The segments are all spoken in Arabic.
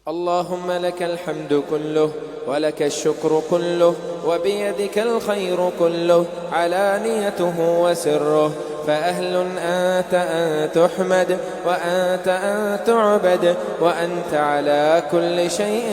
اللهم لك الحمد كله ولك الشكر كله وبيدك الخير كله علانيته وسره، فأهل أنت أن تحمد وأنت أن تعبد وأنت على كل شيء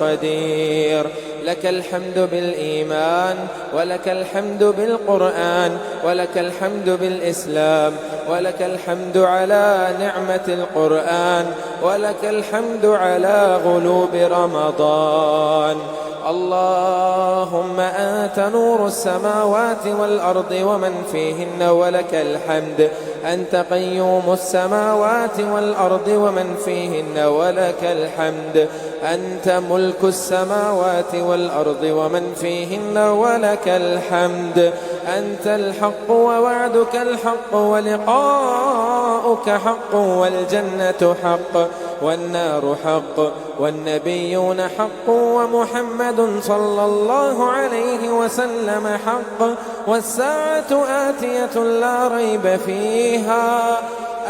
قدير. لك الحمد بالإيمان ولك الحمد بالقرآن ولك الحمد بالإسلام ولك الحمد على نعمة القرآن ولك الحمد على غلوب رمضان. اللهم أنت نور السماوات والأرض ومن فيهن ولك الحمد. أنت قيوم السماوات والأرض ومن فيهن ولك الحمد. أنت ملك السماوات والأرض ومن فيهن ولك الحمد. أنت الحق ووعدك الحق ولقاؤك حق والجنة حق والنار حق والنبيون حق ومحمد صلى الله عليه وسلم حق والساعة آتية لا ريب فيها.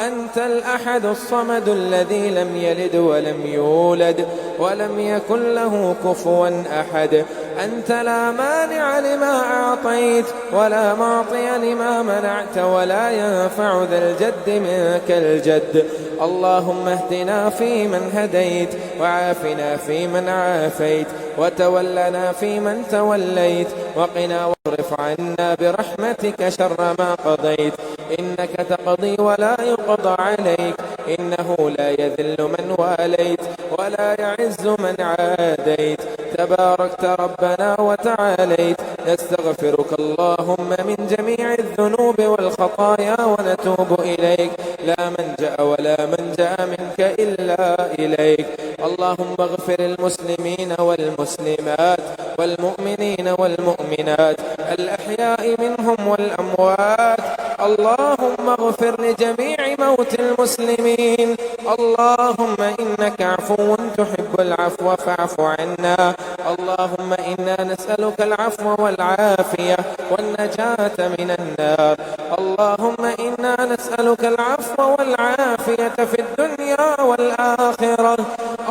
أنت الأحد الصمد الذي لم يلد ولم يولد ولم يكن له كفوا أحد. أنت لا مانع لما أعطيت ولا معطي لما منعت ولا ينفع ذا الجد منك الجد. اللهم اهدنا فيمن هديت وعافنا فيمن عافيت وتولنا فيمن توليت وقنا واصرف عنا برحمتك شر ما قضيت. إنك تقضي ولا يقضى عليك، إنه لا يذل من واليت ولا يعز من عاديت. تباركت ربنا وتعاليت. نستغفرك اللهم من جميع الذنوب والخطايا ونتوب إليك، لا منجأ ولا منجأ منك إلا إليك. اللهم اغفر المسلمين والمسلمات والمؤمنين والمؤمنات الأحياء منهم والأموات. اللهم اغفر لجميع موت المسلمين. اللهم إنك عفو تحب العفو فاعف عنا. اللهم إنا نسألك العفو والعافية والنجاة من النار. اللهم إنا نسألك العفو والعافية في الدنيا والآخرة.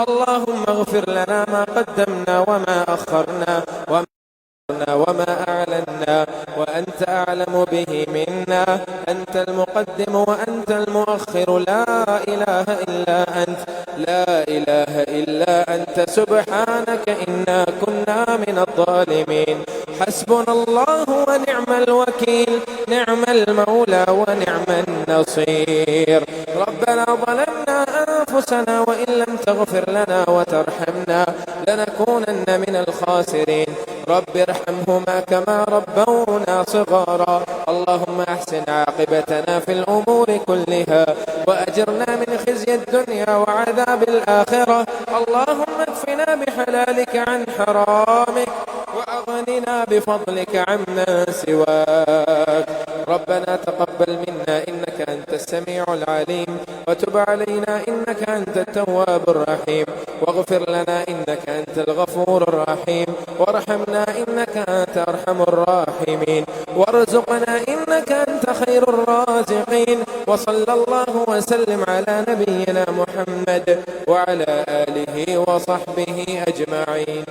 اللهم اغفر لنا ما قدمنا وما أخرنا وما أعلنا وأنت أعلم به منا. أنت المقدم وأنت المؤخر، لا إله إلا أنت، لا إله إلا أنت، سبحانك إنا كنا من الظالمين. حسبنا الله ونعم الوكيل، نعم المولى ونعم النصير. ربنا ظلمنا أنفسنا وإن لم تغفر لنا وترحمنا لنكونن من الخاسرين. رب ارحمهما كما ربونا صغارا. اللهم أحسن عاقبتنا في الأمور كلها وأجرنا من خزي الدنيا وعذاب الآخرة. اللهم اكفنا بحلالك عن حرامك وأغننا بفضلك عمن سواك. ربنا تقبل منا إنك أنت السميع العليم وتب علينا إنك أنت التواب الرحيم واغفر لنا إنك أنت الغفور الرحيم وارحمنا إنك أنت أرحم الراحمين وارزقنا إنك أنت خير الرازقين. وصلى الله وسلم على نبينا محمد وعلى آله وصحبه أجمعين.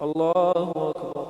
الله أكبر.